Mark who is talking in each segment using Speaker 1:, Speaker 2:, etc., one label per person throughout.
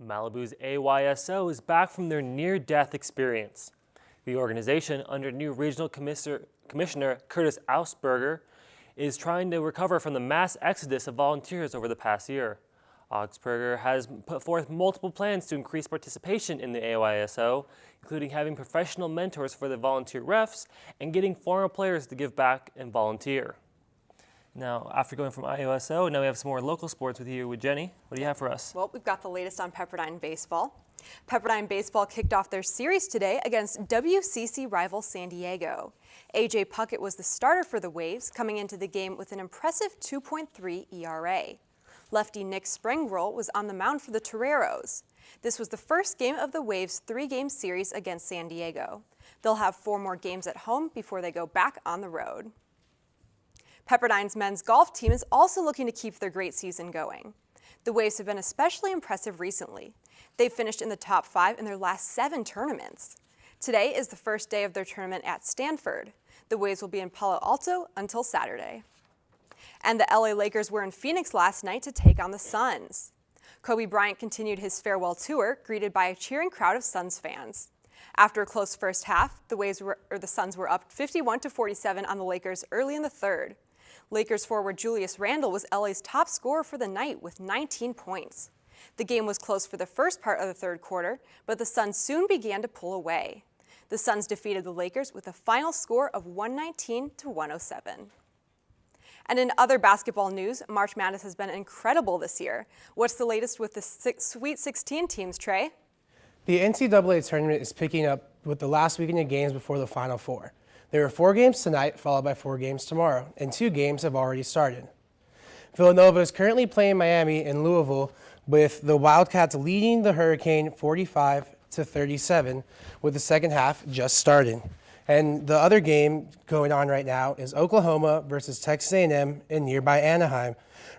Speaker 1: Malibu's AYSO is back from their near-death experience. The organization, under new regional commissioner Curtis Ausberger, is trying to recover from the mass exodus of volunteers over the past year. Augsburger has put forth multiple plans to increase participation in the AYSO, including having professional mentors for the volunteer refs and getting former players to give back and volunteer. Now, after going from AYSO, now we have some more local sports with you, with Jenny. What do you have for us?
Speaker 2: Well, we've got the latest on Pepperdine baseball. Pepperdine baseball kicked off their series today against WCC rival San Diego. A.J. Puckett was the starter for the Waves, coming into the game with an impressive 2.3 ERA. Lefty Nick Springroll was on the mound for the Toreros. This was the first game of the Waves' 3-game series against San Diego. They'll have 4 more games at home before they go back on the road. Pepperdine's men's golf team is also looking to keep their great season going. The Waves have been especially impressive recently. They've finished in the top 5 in their last 7 tournaments. Today is the first day of their tournament at Stanford. The Waves will be in Palo Alto until Saturday. And the LA Lakers were in Phoenix last night to take on the Suns. Kobe Bryant continued his farewell tour, greeted by a cheering crowd of Suns fans. After a close first half, the Suns were up 51-47 on the Lakers early in the third. Lakers forward Julius Randle was LA's top scorer for the night with 19 points. The game was close for the first part of the third quarter, but the Suns soon began to pull away. The Suns defeated the Lakers with a final score of 119-107. And in other basketball news, March Madness has been incredible this year. What's the latest with the Sweet 16 teams, Trey?
Speaker 3: The NCAA tournament is picking up with the last weekend of games before the Final Four. There are 4 games tonight, followed by 4 games tomorrow, and 2 games have already started. Villanova is currently playing Miami in Louisville, with the Wildcats leading the Hurricane 45-37, with the second half just starting. And the other game going on right now is Oklahoma versus Texas A&M in nearby Anaheim,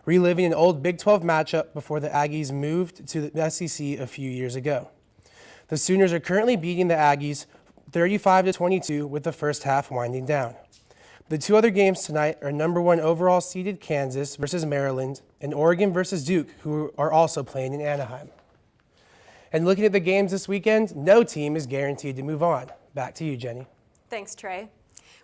Speaker 3: reliving an old Big 12 matchup before the Aggies moved to the SEC a few years ago. The Sooners are currently beating the Aggies 35-22 with the first half winding down. The 2 other games tonight are number 1 overall seeded Kansas versus Maryland and Oregon versus Duke, who are also playing in Anaheim. And looking at the games this weekend, no team is guaranteed to move on. Back to you, Jenny.
Speaker 2: Thanks, Trey.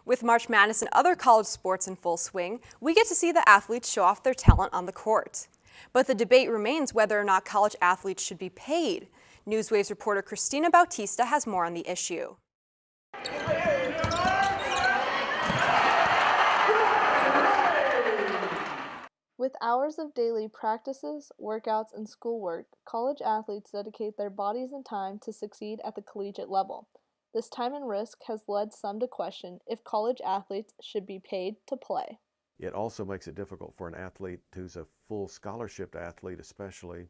Speaker 2: With March Madness and other college sports in full swing, we get to see the athletes show off their talent on the court. But the debate remains whether or not college athletes should be paid. Newswaves reporter Christina Bautista has more on the issue.
Speaker 4: With hours of daily practices, workouts, and schoolwork, college athletes dedicate their bodies and time to succeed at the collegiate level. This time and risk has led some to question if college athletes should be paid to play.
Speaker 5: It also makes it difficult for an athlete who's a full scholarship athlete especially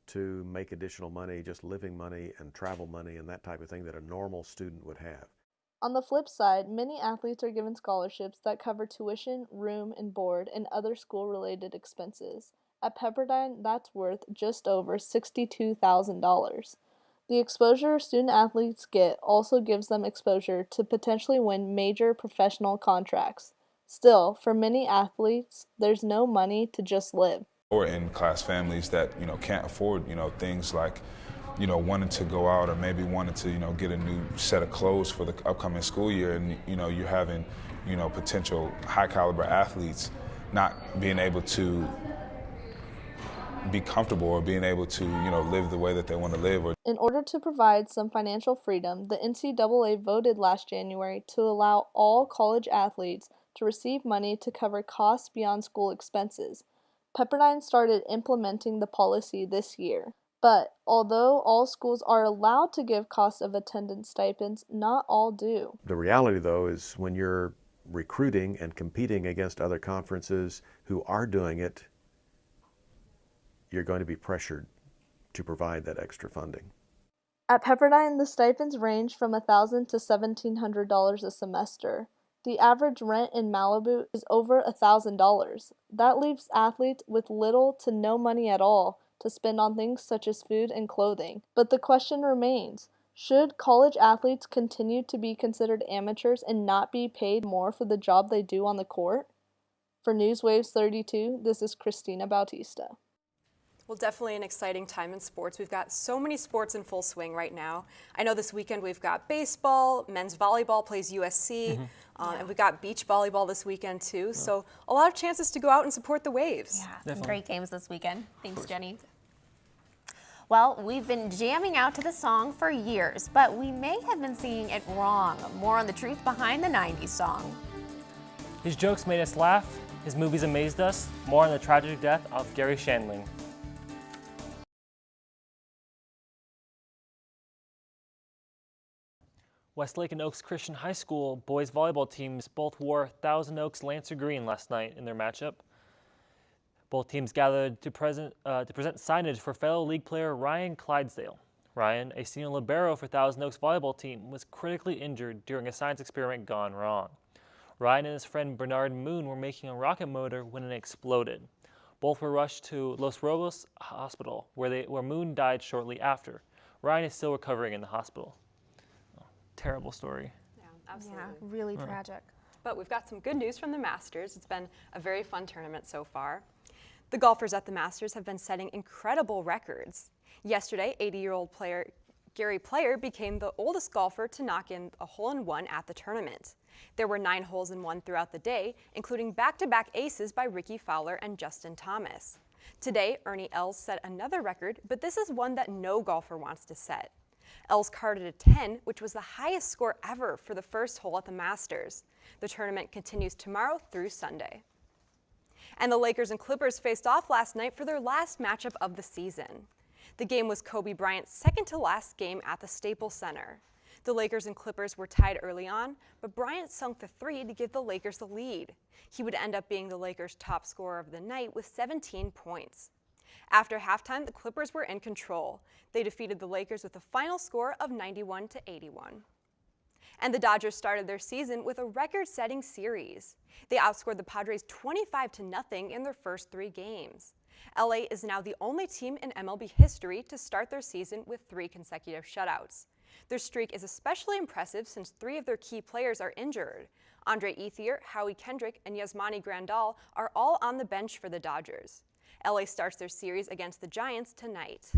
Speaker 5: to make additional money, just living money and travel money and that type of thing that a normal student would have.
Speaker 4: On the flip side, many athletes are given scholarships that cover tuition, room and board, and other school-related expenses. At Pepperdine, that's worth just over $62,000. The exposure student athletes get also gives them exposure to potentially win major professional contracts. Still, for many athletes, there's no money to just live.
Speaker 6: Or in class families that, can't afford, things like, wanting to go out or maybe wanting to, get a new set of clothes for the upcoming school year, and, you're having, potential high caliber athletes not being able to be comfortable or being able to, live the way that they want to live.
Speaker 4: In order to provide some financial freedom, the NCAA voted last January to allow all college athletes to receive money to cover costs beyond school expenses. Pepperdine started implementing the policy this year. But although all schools are allowed to give cost of attendance stipends, not all do.
Speaker 5: The reality, though, is when you're recruiting and competing against other conferences who are doing it, you're going to be pressured to provide that extra funding.
Speaker 4: At Pepperdine, the stipends range from $1,000 to $1,700 a semester. The average rent in Malibu is over $1,000. That leaves athletes with little to no money at all to spend on things such as food and clothing. But the question remains, should college athletes continue to be considered amateurs and not be paid more for the job they do on the court? For Newswaves 32, this is Christina Bautista.
Speaker 2: Well, definitely an exciting time in sports. We've got so many sports in full swing right now. I know this weekend we've got baseball, men's volleyball plays USC, and we've got beach volleyball this weekend too. So a lot of chances to go out and support the Waves.
Speaker 7: Yeah, some great games this weekend. Thanks, Jenny. Well, we've been jamming out to the song for years, but we may have been singing it wrong. More on the truth behind the 90s song.
Speaker 1: His jokes made us laugh, his movies amazed us. More on the tragic death of Gary Shandling. Westlake and Oaks Christian High School boys volleyball teams both wore Thousand Oaks Lancer green last night in their matchup. Both teams gathered to present signage for fellow league player Ryan Clydesdale. Ryan, a senior libero for Thousand Oaks volleyball team, was critically injured during a science experiment gone wrong. Ryan and his friend Bernard Moon were making a rocket motor when it exploded. Both were rushed to Los Robles Hospital, where Moon died shortly after. Ryan is still recovering in the hospital. Terrible story.
Speaker 2: Yeah, absolutely.
Speaker 7: Yeah, really tragic.
Speaker 2: But we've got some good news from the Masters. It's been a very fun tournament so far. The golfers at the Masters have been setting incredible records. Yesterday, 80-year-old player Gary Player became the oldest golfer to knock in a hole-in-one at the tournament. There were 9 holes-in-one throughout the day, including back-to-back aces by Ricky Fowler and Justin Thomas. Today, Ernie Els set another record, but this is one that no golfer wants to set. Els carded a 10, which was the highest score ever for the first hole at the Masters. The tournament continues tomorrow through Sunday. And the Lakers and Clippers faced off last night for their last matchup of the season. The game was Kobe Bryant's second to last game at the Staples Center. The Lakers and Clippers were tied early on, but Bryant sunk the 3 to give the Lakers the lead. He would end up being the Lakers' top scorer of the night with 17 points. After halftime, the Clippers were in control. They defeated the Lakers with a final score of 91-81. And the Dodgers started their season with a record-setting series. They outscored the Padres 25-0 in their first 3 games. LA is now the only team in MLB history to start their season with 3 consecutive shutouts. Their streak is especially impressive since 3 of their key players are injured. Andre Ethier, Howie Kendrick, and Yasmani Grandal are all on the bench for the Dodgers. LA starts their series against the Giants tonight.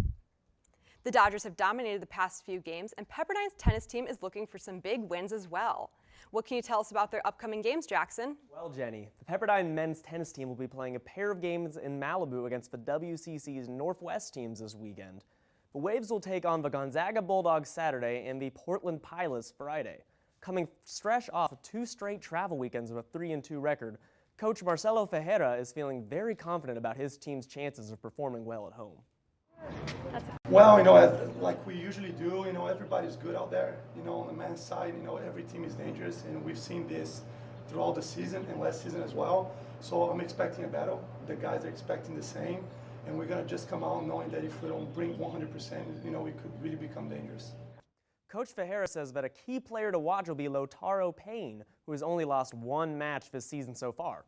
Speaker 2: The Dodgers have dominated the past few games, and Pepperdine's tennis team is looking for some big wins as well. What can you tell us about their upcoming games, Jackson?
Speaker 8: Well, Jenny, the Pepperdine men's tennis team will be playing a pair of games in Malibu against the WCC's Northwest teams this weekend. The Waves will take on the Gonzaga Bulldogs Saturday and the Portland Pilots Friday. Coming fresh off of 2 straight travel weekends with a 3-2 record, Coach Marcelo Ferreira is feeling very confident about his team's chances of performing well at home.
Speaker 9: Well, like we usually do, everybody's good out there. On the men's side, every team is dangerous, and we've seen this throughout the season and last season as well. So I'm expecting a battle. The guys are expecting the same, and we're gonna just come out knowing that if we don't bring 100%, we could really become dangerous.
Speaker 8: Coach Ferreira says that a key player to watch will be Lotaro Payne, who has only lost 1 match this season so far.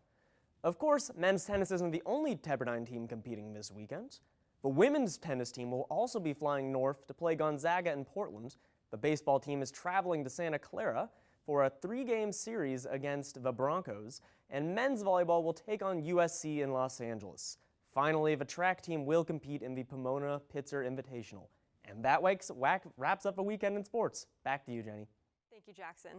Speaker 8: Of course, men's tennis isn't the only Pepperdine team competing this weekend. The women's tennis team will also be flying north to play Gonzaga in Portland. The baseball team is traveling to Santa Clara for a 3-game series against the Broncos, and men's volleyball will take on USC in Los Angeles. Finally, the track team will compete in the Pomona Pitzer Invitational. And that wraps up a weekend in sports. Back to you, Jenny.
Speaker 2: Thank you, Jackson.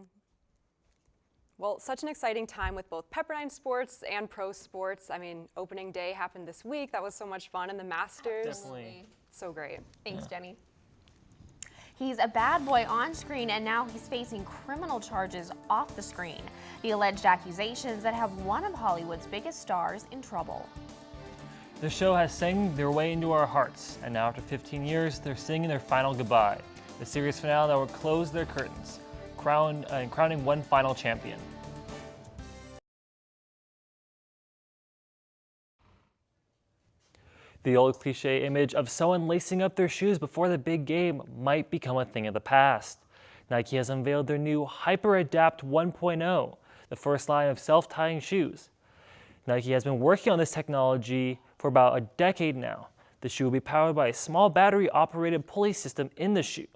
Speaker 2: Well, such an exciting time with both Pepperdine sports and pro sports. I mean, opening day happened this week. That was so much fun. And the Masters.
Speaker 1: Definitely.
Speaker 2: So great.
Speaker 7: Thanks, Jenny. He's a bad boy on screen, and now he's facing criminal charges off the screen. The alleged accusations that have one of Hollywood's biggest stars in trouble.
Speaker 1: The show has sang their way into our hearts, and now after 15 years, they're singing their final goodbye. The series finale that will close their curtains, crowning one final champion. The old cliche image of someone lacing up their shoes before the big game might become a thing of the past. Nike has unveiled their new HyperAdapt 1.0, the first line of self-tying shoes. Nike has been working on this technology for about a decade now. The shoe will be powered by a small battery-operated pulley system in the shoe.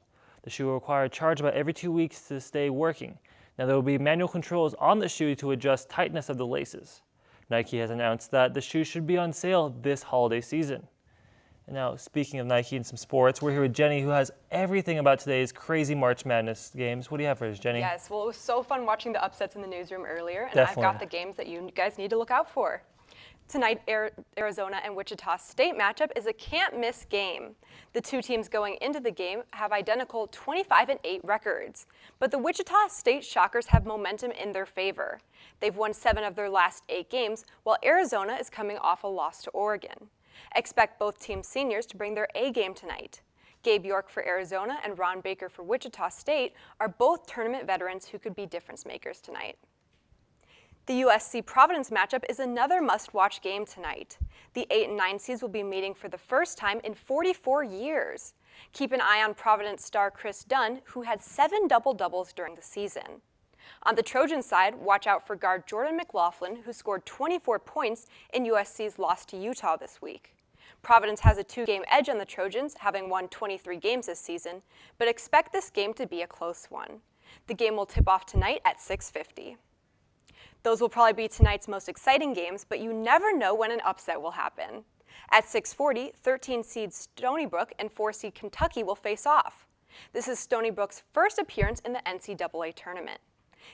Speaker 1: The shoe will require a charge about every 2 weeks to stay working. Now there will be manual controls on the shoe to adjust tightness of the laces. Nike has announced that the shoe should be on sale this holiday season. And now, speaking of Nike and some sports, we're here with Jenny, who has everything about today's crazy March Madness games. What do you have for us, Jenny?
Speaker 2: Yes, well, it was so fun watching the upsets in the newsroom earlier, and
Speaker 1: Definitely.
Speaker 2: I've got the games that you guys need to look out for. Tonight, Arizona and Wichita State matchup is a can't-miss game. The two teams going into the game have identical 25-8 records, but the Wichita State Shockers have momentum in their favor. They've won 7 of their last 8 games, while Arizona is coming off a loss to Oregon. Expect both teams' seniors to bring their A game tonight. Gabe York for Arizona and Ron Baker for Wichita State are both tournament veterans who could be difference makers tonight. The USC-Providence matchup is another must-watch game tonight. The 8 and 9 seeds will be meeting for the first time in 44 years. Keep an eye on Providence star Chris Dunn, who had 7 double-doubles during the season. On the Trojan side, watch out for guard Jordan McLaughlin, who scored 24 points in USC's loss to Utah this week. Providence has a 2-game edge on the Trojans, having won 23 games this season, but expect this game to be a close one. The game will tip off tonight at 6:50. Those will probably be tonight's most exciting games, but you never know when an upset will happen. At 6:40, 13-seed Stony Brook and 4-seed Kentucky will face off. This is Stony Brook's first appearance in the NCAA tournament.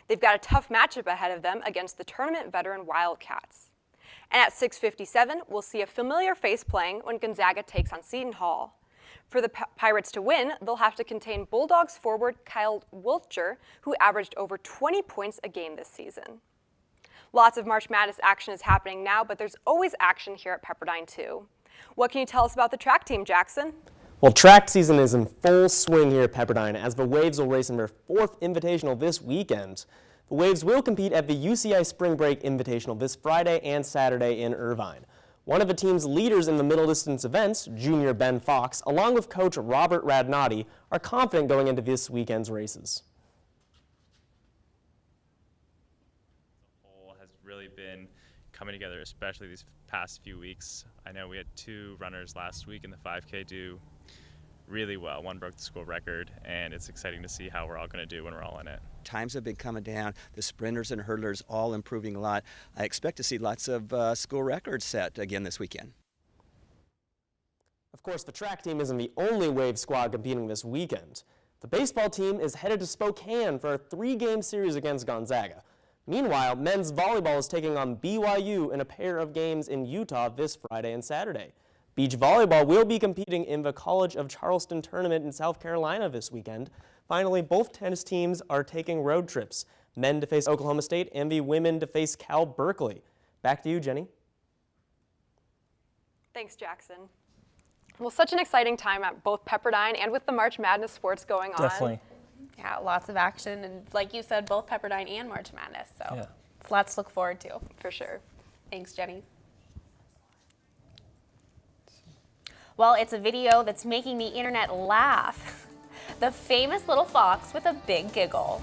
Speaker 2: They've got a tough matchup ahead of them against the tournament veteran Wildcats. And at 6:57, we'll see a familiar face playing when Gonzaga takes on Seton Hall. For the Pirates to win, they'll have to contain Bulldogs forward Kyle Wiltjer, who averaged over 20 points a game this season. Lots of March Madness action is happening now, but there's always action here at Pepperdine too. What can you tell us about the track team, Jackson?
Speaker 8: Well, track season is in full swing here at Pepperdine as the Waves will race in their 4th invitational this weekend. The Waves will compete at the UCI Spring Break Invitational this Friday and Saturday in Irvine. One of the team's leaders in the middle distance events, junior Ben Fox, along with coach Robert Radnati, are confident going into this weekend's races.
Speaker 10: Has really been coming together, especially these past few weeks. I know we had 2 runners last week in the 5K do really well. One broke the school record, and it's exciting to see how we're all going to do when we're all in it.
Speaker 11: Times have been coming down. The sprinters and hurdlers all improving a lot. I expect to see lots of school records set again this weekend.
Speaker 8: Of course, the track team isn't the only Wave squad competing this weekend. The baseball team is headed to Spokane for a 3-game series against Gonzaga. Meanwhile, men's volleyball is taking on BYU in a pair of games in Utah this Friday and Saturday. Beach volleyball will be competing in the College of Charleston tournament in South Carolina this weekend. Finally, both tennis teams are taking road trips, men to face Oklahoma State and the women to face Cal Berkeley. Back to you, Jenny.
Speaker 2: Thanks, Jackson. Well, such an exciting time at both Pepperdine and with the March Madness sports going on.
Speaker 1: Definitely.
Speaker 7: Yeah, lots of action, and like you said, both Pepperdine and March Madness, so
Speaker 1: Yeah.
Speaker 7: it's lots to look forward to.
Speaker 2: For sure.
Speaker 7: Thanks, Jenny. Well, it's a video that's making the internet laugh. The famous little fox with a big giggle.